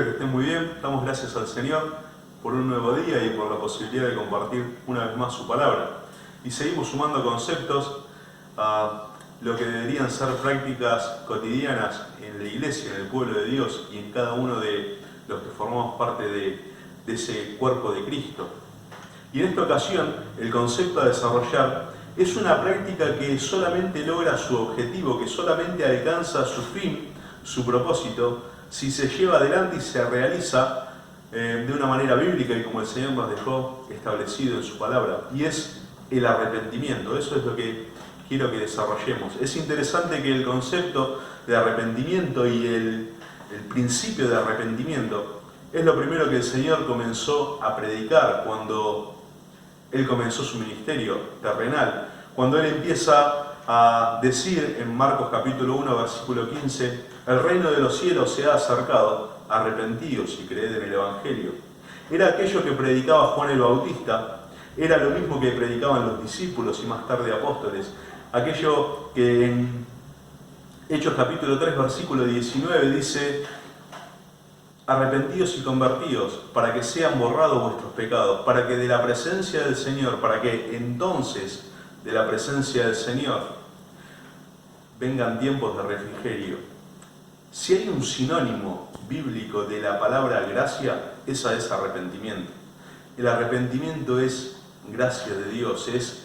Espero que estén muy bien. Damos gracias al Señor por un nuevo día y por la posibilidad de compartir una vez más su palabra. Y seguimos sumando conceptos a lo que deberían ser prácticas cotidianas en la iglesia, en el pueblo de Dios y en cada uno de los que formamos parte de ese cuerpo de Cristo. Y en esta ocasión, el concepto a desarrollar es una práctica que solamente logra su objetivo, que solamente alcanza su fin, su propósito, si se lleva adelante y se realiza de una manera bíblica y como el Señor nos dejó establecido en su palabra, y es el arrepentimiento. Eso es lo que quiero que desarrollemos. Es interesante que el concepto de arrepentimiento y el principio de arrepentimiento es lo primero que el Señor comenzó a predicar cuando Él comenzó su ministerio terrenal, cuando Él empieza a decir en Marcos capítulo 1, versículo 15, el reino de los cielos se ha acercado, arrepentíos y creed en el Evangelio. Era aquello que predicaba Juan el Bautista, era lo mismo que predicaban los discípulos y más tarde apóstoles, aquello que en Hechos capítulo 3, versículo 19 dice, arrepentíos y convertíos para que sean borrados vuestros pecados, para que de la presencia del Señor, para que entonces de la presencia del Señor vengan tiempos de refrigerio. Si hay un sinónimo bíblico de la palabra gracia, esa es arrepentimiento. El arrepentimiento es gracia de Dios, es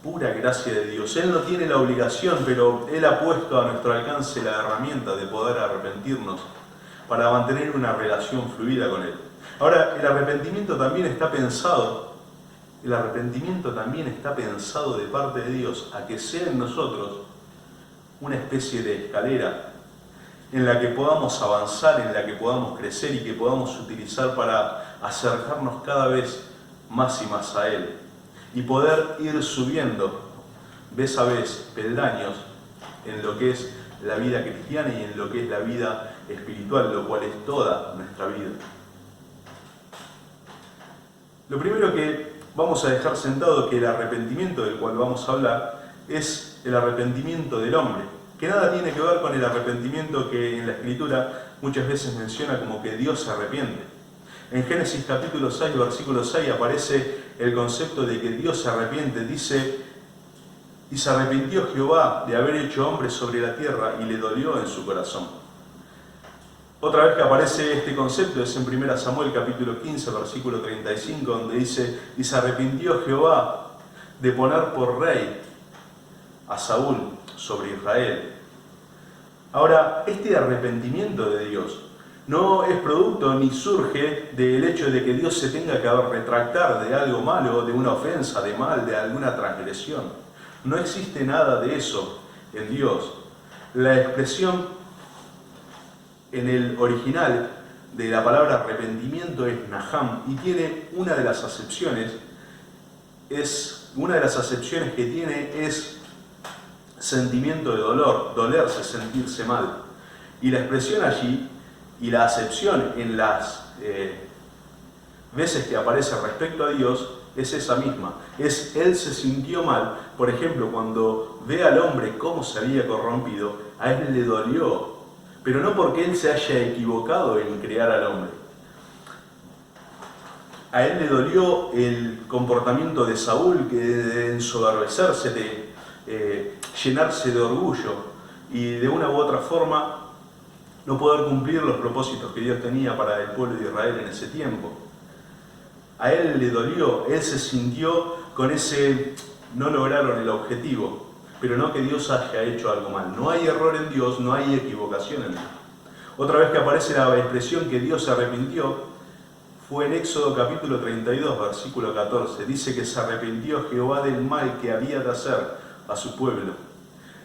pura gracia de Dios. Él no tiene la obligación, pero Él ha puesto a nuestro alcance la herramienta de poder arrepentirnos para mantener una relación fluida con Él. Ahora, el arrepentimiento también está pensado de parte de Dios a que sea en nosotros una especie de escalera en la que podamos avanzar, en la que podamos crecer y que podamos utilizar para acercarnos cada vez más y más a Él y poder ir subiendo vez a vez peldaños en lo que es la vida cristiana y en lo que es la vida espiritual, lo cual es toda nuestra vida. Lo primero que vamos a dejar sentado que el arrepentimiento del cual vamos a hablar es el arrepentimiento del hombre, que nada tiene que ver con el arrepentimiento que en la Escritura muchas veces menciona como que Dios se arrepiente. En Génesis capítulo 6, versículo 6 aparece el concepto de que Dios se arrepiente. Dice, y se arrepintió Jehová de haber hecho hombre sobre la tierra y le dolió en su corazón. Otra vez que aparece este concepto es en 1 Samuel capítulo 15, versículo 35, donde dice, y se arrepintió Jehová de poner por rey a Saúl sobre Israel. Ahora, este arrepentimiento de Dios no es producto ni surge del hecho de que Dios se tenga que retractar de algo malo, de una ofensa, de mal, de alguna transgresión. No existe nada de eso en Dios. La expresión en el original de la palabra arrepentimiento es naham y tiene una de las acepciones que tiene es sentimiento de dolor, dolerse, sentirse mal. Y la expresión allí y la acepción en las veces que aparece respecto a Dios es esa misma. Es Él se sintió mal. Por ejemplo, cuando ve al hombre cómo se había corrompido, a Él le dolió. Pero no porque Él se haya equivocado en crear al hombre. A Él le dolió el comportamiento de Saúl, que de ensoberbecerse, de llenarse de orgullo y de una u otra forma no poder cumplir los propósitos que Dios tenía para el pueblo de Israel en ese tiempo. A Él le dolió, Él se sintió con ese, no lograron el objetivo, pero no que Dios haya hecho algo mal. No hay error en Dios, no hay equivocación en Dios. Otra vez que aparece la expresión que Dios se arrepintió, fue en Éxodo capítulo 32, versículo 14. Dice que se arrepintió Jehová del mal que había de hacer a su pueblo.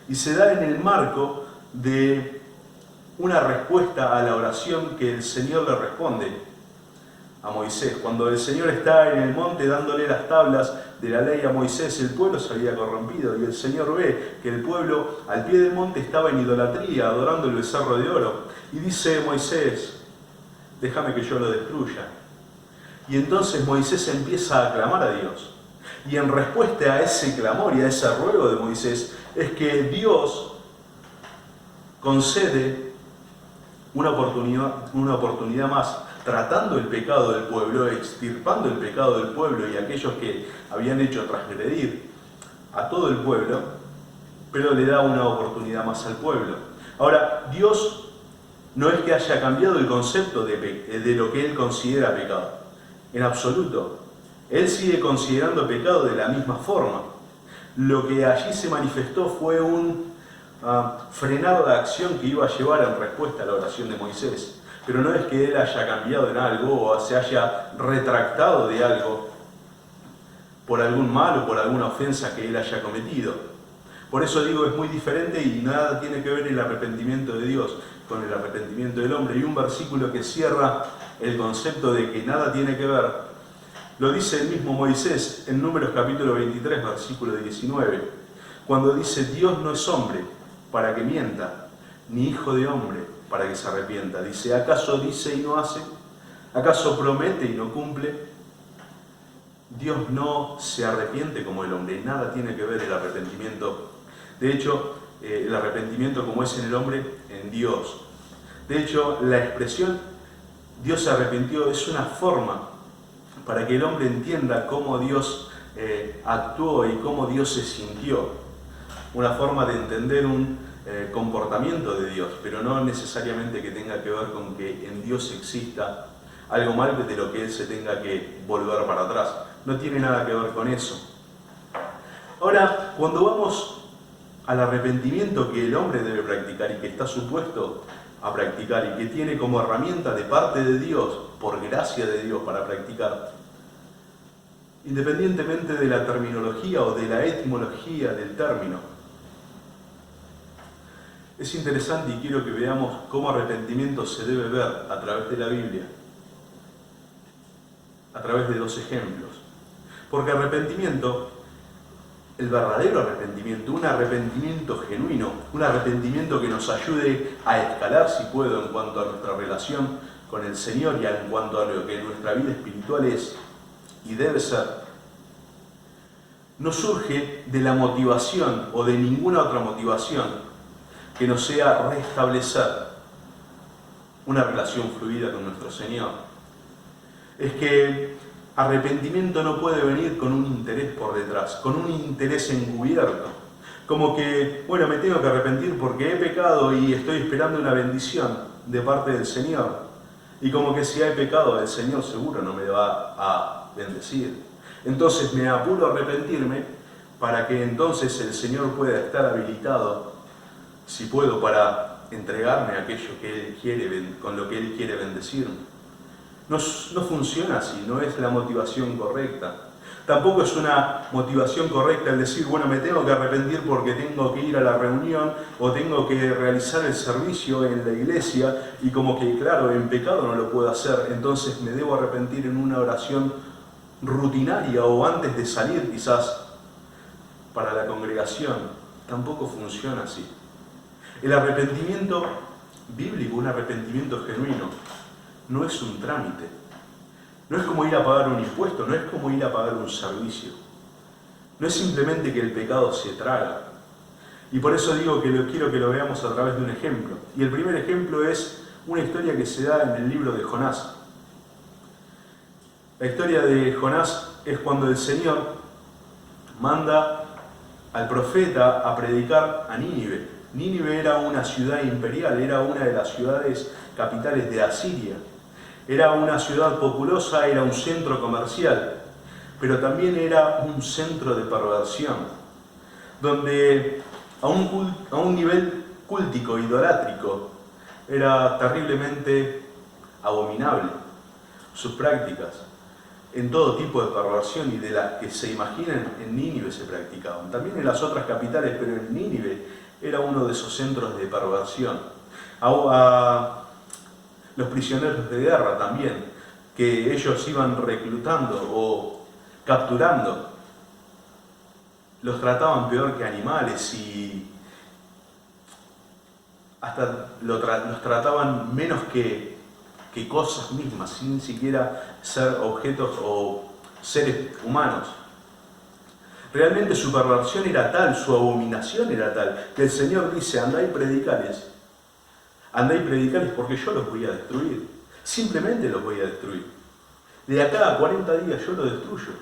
Y se da en el marco de una respuesta a la oración que el Señor le responde a Moisés. Cuando el Señor está en el monte dándole las tablas de la ley a Moisés, el pueblo se había corrompido y el Señor ve que el pueblo al pie del monte estaba en idolatría, adorando el becerro de oro. Y dice Moisés, déjame que yo lo destruya. Y entonces Moisés empieza a clamar a Dios. Y en respuesta a ese clamor y a ese ruego de Moisés, es que Dios concede una oportunidad más, tratando el pecado del pueblo, extirpando el pecado del pueblo y aquellos que habían hecho transgredir a todo el pueblo, pero le da una oportunidad más al pueblo. Ahora, Dios no es que haya cambiado el concepto de lo que Él considera pecado, en absoluto. Él sigue considerando pecado de la misma forma. Lo que allí se manifestó fue un frenar la acción que iba a llevar en respuesta a la oración de Moisés. Pero no es que Él haya cambiado en algo o se haya retractado de algo por algún mal o por alguna ofensa que Él haya cometido. Por eso digo, es muy diferente y nada tiene que ver el arrepentimiento de Dios con el arrepentimiento del hombre. Y un versículo que cierra el concepto de que nada tiene que ver, lo dice el mismo Moisés en Números capítulo 23, versículo 19, cuando dice: Dios no es hombre para que mienta, ni hijo de hombre para que se arrepienta. Dice: ¿acaso dice y no hace? ¿Acaso promete y no cumple? Dios no se arrepiente como el hombre, nada tiene que ver el arrepentimiento. De hecho, el arrepentimiento como es en el hombre, en Dios. De hecho, la expresión Dios se arrepintió es una forma para que el hombre entienda cómo Dios actuó y cómo Dios se sintió. Una forma de entender un comportamiento de Dios, pero no necesariamente que tenga que ver con que en Dios exista algo mal de lo que Él se tenga que volver para atrás. No tiene nada que ver con eso. Ahora, cuando vamos al arrepentimiento que el hombre debe practicar y que está supuesto a practicar y que tiene como herramienta de parte de Dios, por gracia de Dios, para practicar, independientemente de la terminología o de la etimología del término, es interesante y quiero que veamos cómo arrepentimiento se debe ver a través de la Biblia, a través de dos ejemplos. Porque arrepentimiento, el verdadero arrepentimiento, un arrepentimiento genuino, un arrepentimiento que nos ayude a escalar, si puedo, en cuanto a nuestra relación con el Señor y en cuanto a lo que nuestra vida espiritual es y debe ser, no surge de la motivación o de ninguna otra motivación que no sea restablecer una relación fluida con nuestro Señor. Es que arrepentimiento no puede venir con un interés por detrás, con un interés encubierto. Como que, bueno, me tengo que arrepentir porque he pecado y estoy esperando una bendición de parte del Señor. Y como que si hay pecado, el Señor seguro no me va a bendecir. Entonces me apuro a arrepentirme para que entonces el Señor pueda estar habilitado, si puedo, para entregarme aquello que Él quiere, con lo que Él quiere bendecirme. No funciona así, no es la motivación correcta. Tampoco es una motivación correcta el decir, bueno, me tengo que arrepentir porque tengo que ir a la reunión o tengo que realizar el servicio en la iglesia y como que, claro, en pecado no lo puedo hacer, entonces me debo arrepentir en una oración rutinaria o antes de salir quizás para la congregación. Tampoco funciona así. El arrepentimiento bíblico, un arrepentimiento genuino, no es un trámite. No es como ir a pagar un impuesto, no es como ir a pagar un servicio. No es simplemente que el pecado se traga. Y por eso digo que quiero que lo veamos a través de un ejemplo. Y el primer ejemplo es una historia que se da en el libro de Jonás. La historia de Jonás es cuando el Señor manda al profeta a predicar a Nínive. Nínive era una ciudad imperial, era una de las ciudades capitales de Asiria. Era una ciudad populosa, era un centro comercial, pero también era un centro de perversión, donde a un nivel cúltico, idolátrico, era terriblemente abominable sus prácticas. En todo tipo de perversión y de las que se imaginen en Nínive se practicaban. También en las otras capitales, pero en Nínive era uno de esos centros de perversión. Los prisioneros de guerra también, que ellos iban reclutando o capturando, los trataban peor que animales y hasta los trataban menos que cosas mismas, sin siquiera ser objetos o seres humanos. Realmente su perversión era tal, su abominación era tal, que el Señor dice, andá y predicales andá y predicales porque yo los voy a destruir. Simplemente los voy a destruir. De acá a 40 días yo los destruyo.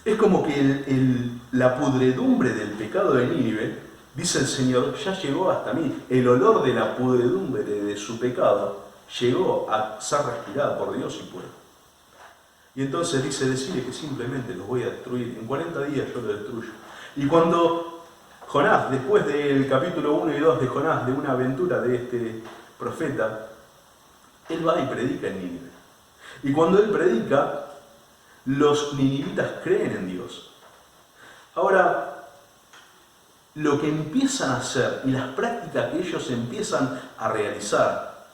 Es como que la pudredumbre del pecado de Nínive, dice el Señor, ya llegó hasta mí. El olor de la pudredumbre de su pecado llegó a ser respirada por Dios y pueblo. Y entonces dice, decirle que simplemente los voy a destruir. En 40 días yo los destruyo. Y cuando Jonás, después del capítulo 1 y 2 de Jonás, de una aventura de este profeta, él va y predica en Nínive. Y cuando él predica, los ninivitas creen en Dios. Ahora, lo que empiezan a hacer y las prácticas que ellos empiezan a realizar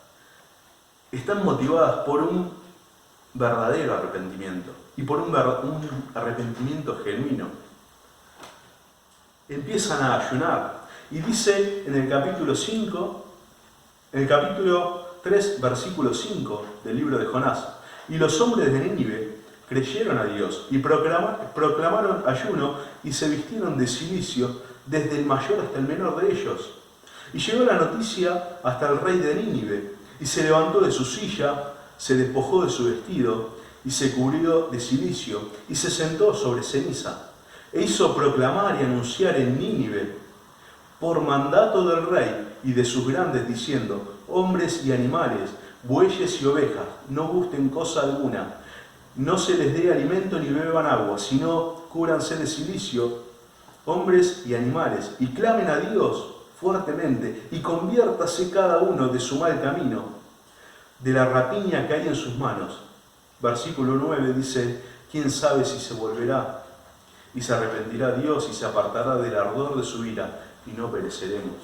están motivadas por un verdadero arrepentimiento y por un arrepentimiento genuino. Empiezan a ayunar. Y dice en el capítulo 5, en el capítulo 3, versículo 5 del libro de Jonás, y los hombres de Nínive creyeron a Dios y proclamaron ayuno y se vistieron de cilicio desde el mayor hasta el menor de ellos. Y llegó la noticia hasta el rey de Nínive y se levantó de su silla, se despojó de su vestido y se cubrió de cilicio y se sentó sobre ceniza e hizo proclamar y anunciar en Nínive por mandato del rey y de sus grandes diciendo: hombres y animales, bueyes y ovejas, no gusten cosa alguna, no se les dé alimento ni beban agua, sino cúbranse de cilicio, hombres y animales, y clamen a Dios fuertemente, y conviértase cada uno de su mal camino, de la rapiña que hay en sus manos. Versículo 9 dice: ¿quién sabe si se volverá y se arrepentirá Dios y se apartará del ardor de su ira, y no pereceremos?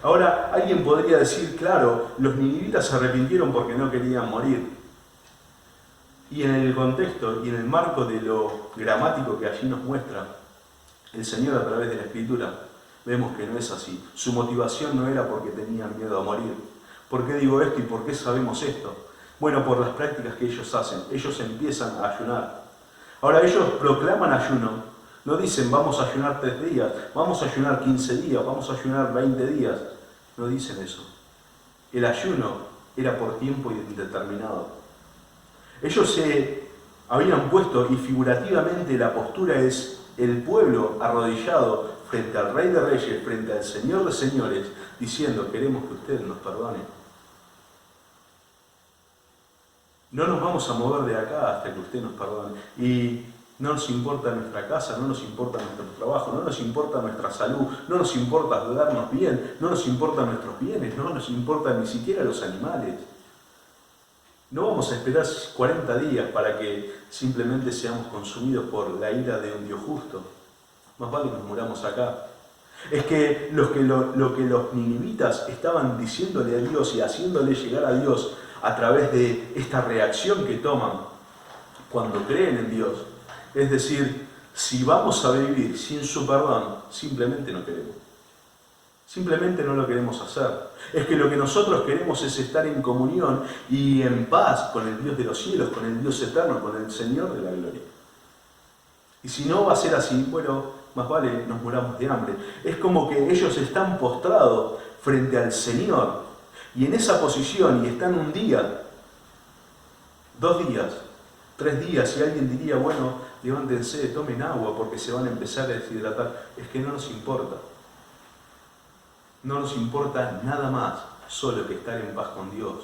Ahora, alguien podría decir, claro, los ninivitas se arrepintieron porque no querían morir. Y en el contexto y en el marco de lo gramático que allí nos muestra el Señor a través de la Escritura, vemos que no es así. Su motivación no era porque tenían miedo a morir. ¿Por qué digo esto y por qué sabemos esto? Bueno, por las prácticas que ellos hacen. Ellos empiezan a ayunar. Ahora, ellos proclaman ayuno. No dicen vamos a ayunar 3 días, vamos a ayunar 15 días, vamos a ayunar 20 días. No dicen eso. El ayuno era por tiempo indeterminado. Ellos se habían puesto, y figurativamente la postura es el pueblo arrodillado frente al Rey de Reyes, frente al Señor de Señores, diciendo: queremos que usted nos perdone. No nos vamos a mover de acá hasta que usted nos perdone. Y no nos importa nuestra casa, no nos importa nuestro trabajo, no nos importa nuestra salud, no nos importa darnos bien, no nos importan nuestros bienes, no nos importan ni siquiera los animales. No vamos a esperar 40 días para que simplemente seamos consumidos por la ira de un Dios justo. Más vale que nos muramos acá. Es que lo que los ninivitas estaban diciéndole a Dios y haciéndole llegar a Dios a través de esta reacción que toman cuando creen en Dios, es decir, si vamos a vivir sin su perdón, simplemente no queremos. Simplemente no lo queremos hacer. Es que lo que nosotros queremos es estar en comunión y en paz con el Dios de los cielos, con el Dios eterno, con el Señor de la gloria. Y si no va a ser así, bueno, más vale nos muramos de hambre. Es como que ellos están postrados frente al Señor y en esa posición, y están un día, 2 días, 3 días, y alguien diría, bueno, levántense, tomen agua porque se van a empezar a deshidratar. Es que no nos importa. No nos importa nada más, solo que estar en paz con Dios.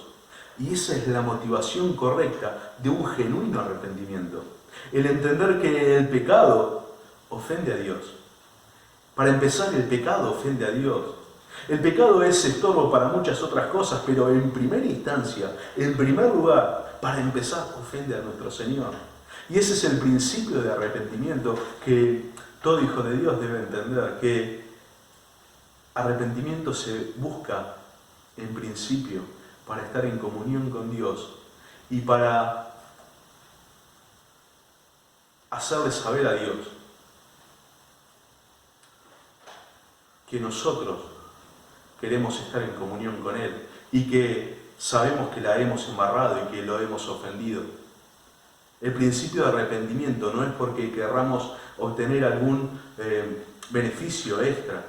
Y esa es la motivación correcta de un genuino arrepentimiento. El entender que el pecado ofende a Dios. Para empezar, el pecado ofende a Dios. El pecado es estorbo para muchas otras cosas, pero en primera instancia, en primer lugar, para empezar, ofende a nuestro Señor. Y ese es el principio de arrepentimiento que todo hijo de Dios debe entender, que arrepentimiento se busca, en principio, para estar en comunión con Dios y para hacerle saber a Dios que nosotros queremos estar en comunión con Él y que sabemos que la hemos embarrado y que lo hemos ofendido. El principio de arrepentimiento no es porque querramos obtener algún beneficio extra,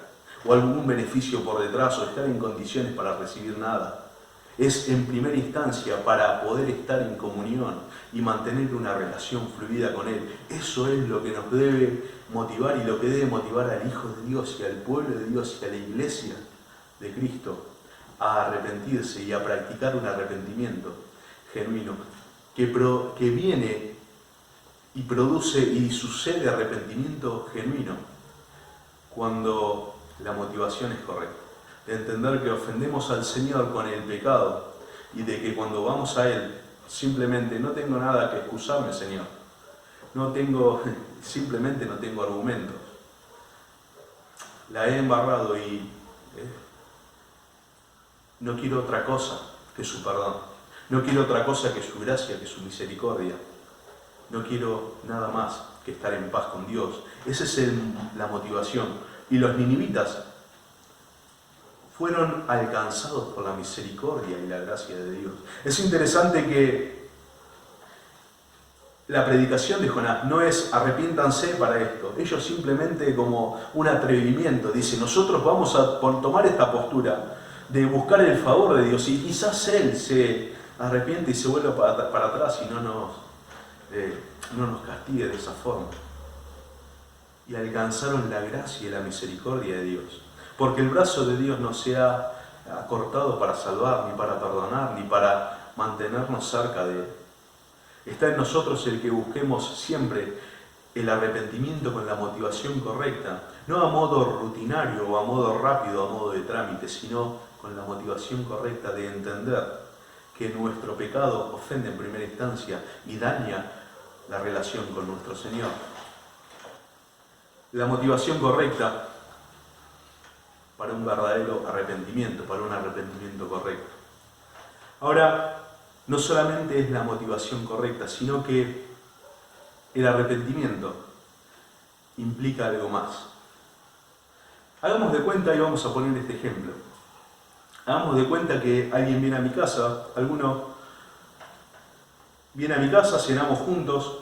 o algún beneficio por detrás o estar en condiciones para recibir nada. Es en primera instancia para poder estar en comunión y mantener una relación fluida con Él. Eso es lo que nos debe motivar y lo que debe motivar al Hijo de Dios y al pueblo de Dios y a la iglesia de Cristo a arrepentirse y a practicar un arrepentimiento genuino que viene y produce y sucede arrepentimiento genuino cuando la motivación es correcta. De entender que ofendemos al Señor con el pecado y de que cuando vamos a Él simplemente no tengo nada que excusarme, Señor. Simplemente no tengo argumentos. La he embarrado y no quiero otra cosa que su perdón. No quiero otra cosa que su gracia, que su misericordia. No quiero nada más que estar en paz con Dios. Esa es la motivación. Y los ninivitas fueron alcanzados por la misericordia y la gracia de Dios. Es interesante que la predicación de Jonás no es arrepiéntanse para esto. Ellos simplemente como un atrevimiento. Dicen, nosotros vamos a tomar esta postura de buscar el favor de Dios y quizás Él se arrepiente y se vuelva para atrás y no nos castigue de esa forma. Y alcanzaron la gracia y la misericordia de Dios. Porque el brazo de Dios no se ha acortado para salvar, ni para perdonar, ni para mantenernos cerca de Él. Está en nosotros el que busquemos siempre el arrepentimiento con la motivación correcta, no a modo rutinario o a modo rápido, a modo de trámite, sino con la motivación correcta de entender que nuestro pecado ofende en primera instancia y daña la relación con nuestro Señor. La motivación correcta para un verdadero arrepentimiento, para un arrepentimiento correcto. Ahora, no solamente es la motivación correcta, sino que el arrepentimiento implica algo más. Hagamos de cuenta, y vamos a poner este ejemplo, hagamos de cuenta que alguien viene a mi casa, alguno viene a mi casa, cenamos juntos,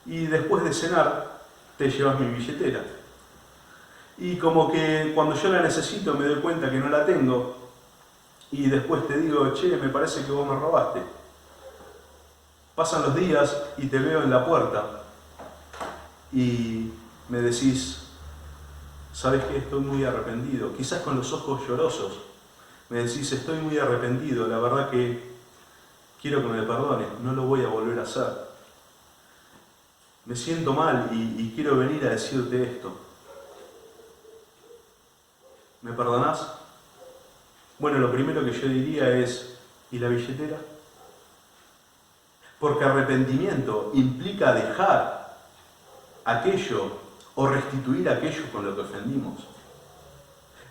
y después de cenar te llevas mi billetera. Y como que cuando yo la necesito me doy cuenta que no la tengo y después te digo, che, me parece que vos me robaste. Pasan los días y te veo en la puerta y me decís, ¿sabes qué? Estoy muy arrepentido. Quizás con los ojos llorosos me decís, estoy muy arrepentido, la verdad que quiero que me perdones, no lo voy a volver a hacer. Me siento mal y quiero venir a decirte esto. ¿Me perdonás? Bueno, lo primero que yo diría es, ¿y la billetera? Porque arrepentimiento implica dejar aquello o restituir aquello con lo que ofendimos.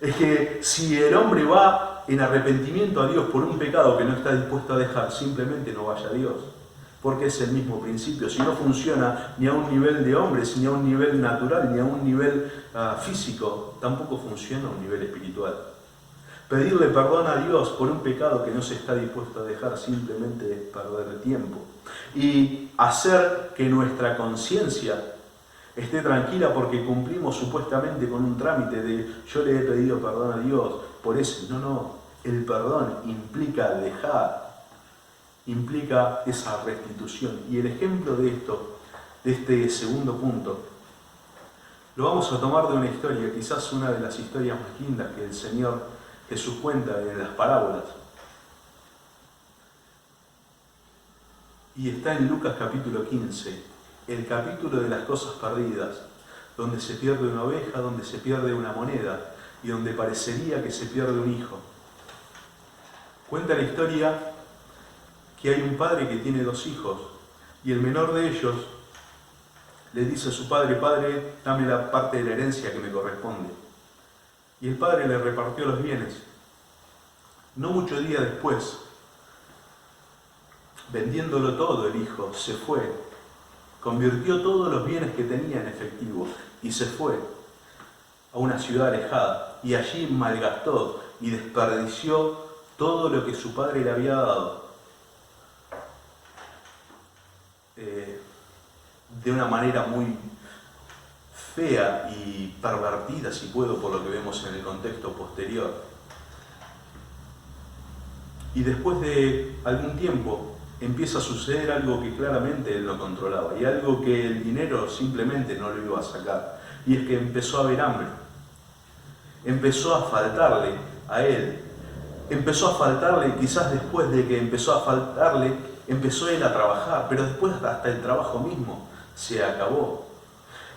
Es que si el hombre va en arrepentimiento a Dios por un pecado que no está dispuesto a dejar, simplemente no vaya a Dios. Porque es el mismo principio. Si no funciona ni a un nivel de hombres, ni a un nivel natural, ni a un nivel físico, tampoco funciona a un nivel espiritual. Pedirle perdón a Dios por un pecado que no se está dispuesto a dejar simplemente es perder tiempo. Y hacer que nuestra conciencia esté tranquila porque cumplimos supuestamente con un trámite de yo le he pedido perdón a Dios por eso. No, el perdón implica dejar. Implica esa restitución. Y el ejemplo de esto, de este segundo punto, lo vamos a tomar de una historia, quizás una de las historias más lindas que el Señor Jesús cuenta en las parábolas. Y está en Lucas capítulo 15, el capítulo de las cosas perdidas, donde se pierde una oveja, donde se pierde una moneda y donde parecería que se pierde un hijo. Cuenta la historia que hay un padre que tiene 2 hijos y el menor de ellos le dice a su padre, padre, dame la parte de la herencia que me corresponde. Y el padre le repartió los bienes. No mucho día después, vendiéndolo todo el hijo, se fue, convirtió todos los bienes que tenía en efectivo y se fue a una ciudad alejada y allí malgastó y desperdició todo lo que su padre le había dado. De una manera muy fea y pervertida, si puedo, por lo que vemos en el contexto posterior. Y después de algún tiempo empieza a suceder algo que claramente él no controlaba y algo que el dinero simplemente no lo iba a sacar. Y es que empezó a haber hambre. Empezó a faltarle a él. Empezó a faltarle, quizás después de que empezó a faltarle, empezó él a trabajar, pero después hasta el trabajo mismo se acabó.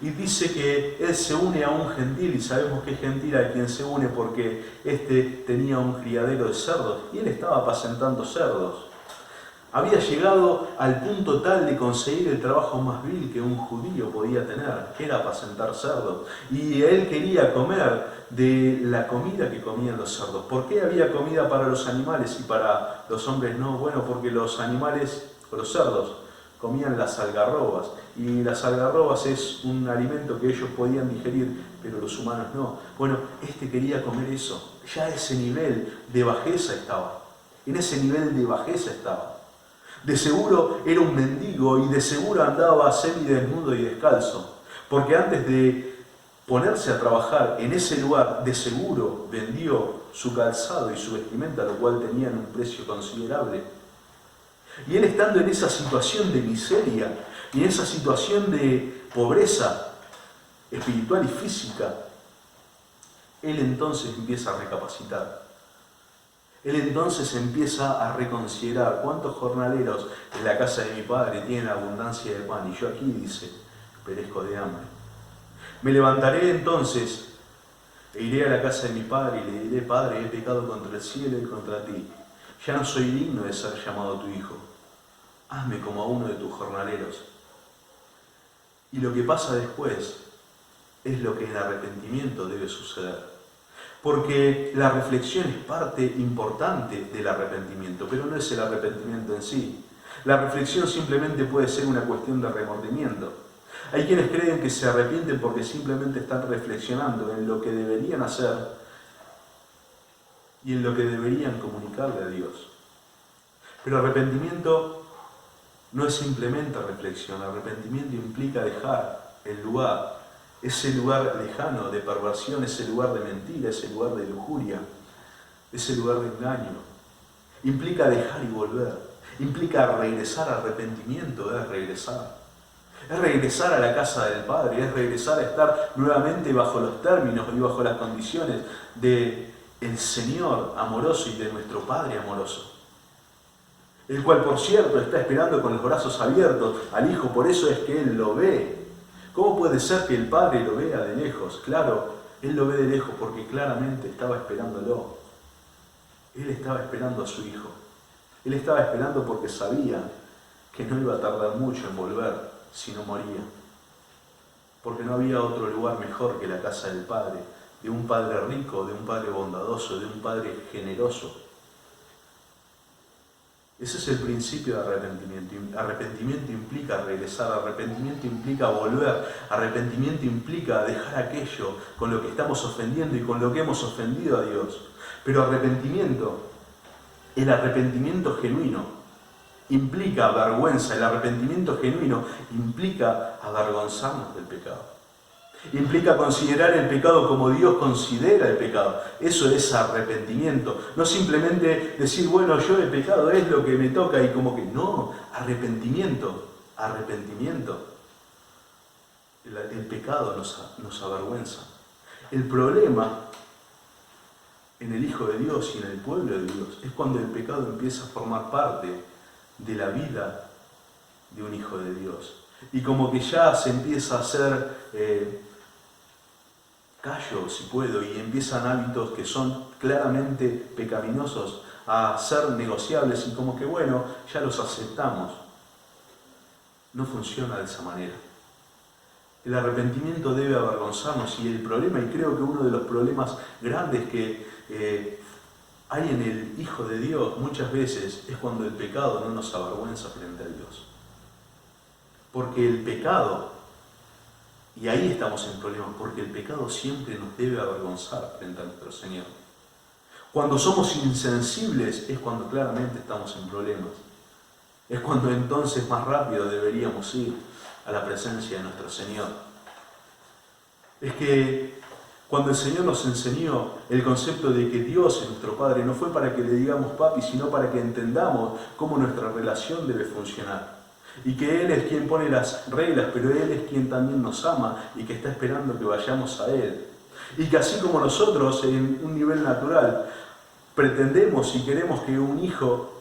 Y dice que él se une a un gentil, y sabemos que es gentil a quien se une porque éste tenía un criadero de cerdos y él estaba apacentando cerdos. Había llegado al punto tal de conseguir el trabajo más vil que un judío podía tener, que era apacentar cerdos. Y él quería comer de la comida que comían los cerdos. ¿Por qué había comida para los animales y para los hombres no? Bueno, porque los animales, o los cerdos, comían las algarrobas. Y las algarrobas es un alimento que ellos podían digerir, pero los humanos no. Bueno, este quería comer eso. Ya a ese nivel de bajeza estaba. En ese nivel de bajeza estaba. De seguro era un mendigo y de seguro andaba semidesnudo y descalzo. Porque antes de ponerse a trabajar en ese lugar, de seguro vendió su calzado y su vestimenta, lo cual tenían un precio considerable. Y él, estando en esa situación de miseria y en esa situación de pobreza espiritual y física, él entonces empieza a recapacitar. Él entonces empieza a reconsiderar cuántos jornaleros en la casa de mi padre tienen abundancia de pan y yo aquí, dice, perezco de hambre. Me levantaré entonces e iré a la casa de mi padre y le diré: Padre, he pecado contra el cielo y contra ti. Ya no soy digno de ser llamado tu hijo. Hazme como a uno de tus jornaleros. Y lo que pasa después es lo que en arrepentimiento debe suceder. Porque la reflexión es parte importante del arrepentimiento, pero no es el arrepentimiento en sí. La reflexión simplemente puede ser una cuestión de remordimiento. Hay quienes creen que se arrepienten porque simplemente están reflexionando en lo que deberían hacer y en lo que deberían comunicarle a Dios. Pero arrepentimiento no es simplemente reflexión. Arrepentimiento implica dejar el lugar, ese lugar lejano de perversión, ese lugar de mentira, ese lugar de lujuria, ese lugar de engaño. Implica dejar y volver. Implica regresar. Arrepentimiento es regresar. Es regresar a la casa del Padre, es regresar a estar nuevamente bajo los términos y bajo las condiciones del Señor amoroso y de nuestro Padre amoroso. El cual, por cierto, está esperando con los brazos abiertos al Hijo, por eso es que Él lo ve. ¿Cómo puede ser que el Padre lo vea de lejos? Claro, Él lo ve de lejos porque claramente estaba esperándolo. Él estaba esperando a su Hijo. Él estaba esperando porque sabía que no iba a tardar mucho en volver si no moría. Porque no había otro lugar mejor que la casa del Padre, de un Padre rico, de un Padre bondadoso, de un Padre generoso. Ese es el principio de arrepentimiento. Arrepentimiento implica regresar, arrepentimiento implica volver, arrepentimiento implica dejar aquello con lo que estamos ofendiendo y con lo que hemos ofendido a Dios. Pero arrepentimiento, el arrepentimiento genuino, implica vergüenza. El arrepentimiento genuino implica avergonzarnos del pecado. Implica considerar el pecado como Dios considera el pecado. Eso es arrepentimiento. No simplemente decir, bueno, yo he pecado, es lo que me toca y como que no. Arrepentimiento. Arrepentimiento. El pecado nos avergüenza. El problema en el Hijo de Dios y en el pueblo de Dios es cuando el pecado empieza a formar parte de la vida de un Hijo de Dios. Y como que ya se empieza a hacer callo, si puedo, y empiezan hábitos que son claramente pecaminosos a ser negociables y como que bueno, ya los aceptamos. No funciona de esa manera. El arrepentimiento debe avergonzarnos y el problema, y creo que uno de los problemas grandes que hay en el Hijo de Dios muchas veces es cuando el pecado no nos avergüenza frente a Dios. Porque el pecado, y ahí estamos en problemas, porque el pecado siempre nos debe avergonzar frente a nuestro Señor. Cuando somos insensibles es cuando claramente estamos en problemas. Es cuando entonces más rápido deberíamos ir a la presencia de nuestro Señor. es que cuando el Señor nos enseñó el concepto de que Dios es nuestro Padre, no fue para que le digamos papi, sino para que entendamos cómo nuestra relación debe funcionar. Y que Él es quien pone las reglas, pero Él es quien también nos ama y que está esperando que vayamos a Él. Y que así como nosotros, en un nivel natural, pretendemos y queremos que un hijo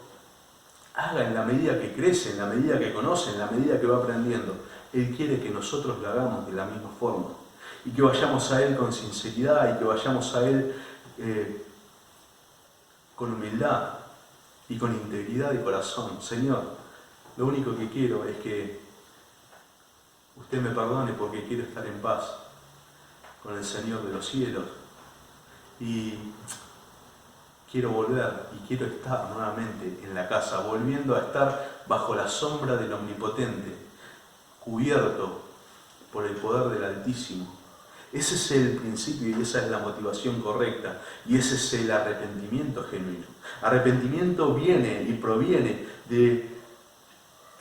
haga en la medida que crece, en la medida que conoce, en la medida que va aprendiendo, Él quiere que nosotros lo hagamos de la misma forma. Y que vayamos a Él con sinceridad y que vayamos a Él con humildad y con integridad de corazón. Señor, lo único que quiero es que usted me perdone porque quiero estar en paz con el Señor de los cielos. Y quiero volver y quiero estar nuevamente en la casa, volviendo a estar bajo la sombra del Omnipotente, cubierto por el poder del Altísimo. Ese es el principio y esa es la motivación correcta. Y ese es el arrepentimiento genuino. Arrepentimiento viene y proviene de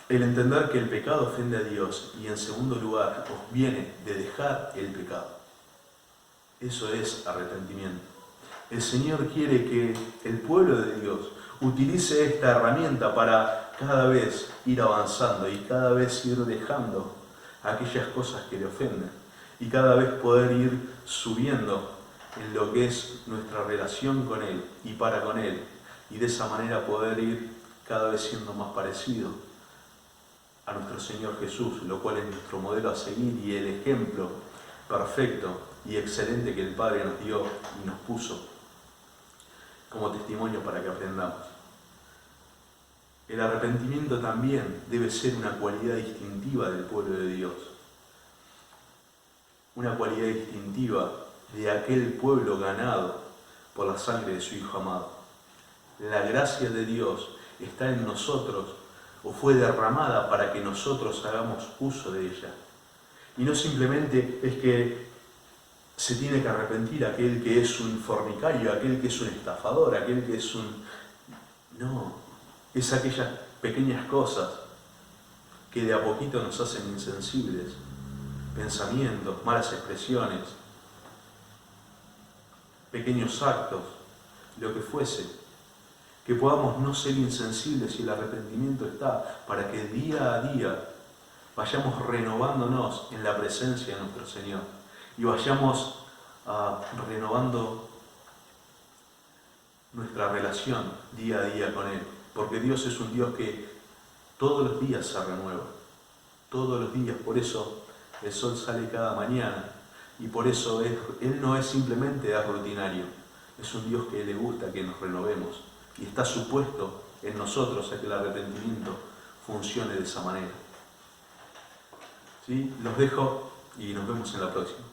el entender que el pecado ofende a Dios y en segundo lugar viene de dejar el pecado. Eso es arrepentimiento. El Señor quiere que el pueblo de Dios utilice esta herramienta para cada vez ir avanzando y cada vez ir dejando aquellas cosas que le ofenden y cada vez poder ir subiendo en lo que es nuestra relación con Él y para con Él y de esa manera poder ir cada vez siendo más parecido a nuestro Señor Jesús, lo cual es nuestro modelo a seguir y el ejemplo perfecto y excelente que el Padre nos dio y nos puso como testimonio para que aprendamos. El arrepentimiento también debe ser una cualidad distintiva del pueblo de Dios, una cualidad distintiva de aquel pueblo ganado por la sangre de su Hijo amado. La gracia de Dios está en nosotros o fue derramada para que nosotros hagamos uso de ella. Y no simplemente es que se tiene que arrepentir aquel que es un fornicario, aquel que es un estafador, aquel que es un... No, es aquellas pequeñas cosas que de a poquito nos hacen insensibles. Pensamientos, malas expresiones, pequeños actos, lo que fuese. Que podamos no ser insensibles y el arrepentimiento está para que día a día vayamos renovándonos en la presencia de nuestro Señor y vayamos renovando nuestra relación día a día con Él, porque Dios es un Dios que todos los días se renueva, todos los días, por eso el sol sale cada mañana y por eso Él no es simplemente rutinario, es un Dios que le gusta que nos renovemos y está supuesto en nosotros a que el arrepentimiento funcione de esa manera. ¿Sí? Los dejo y nos vemos en la próxima.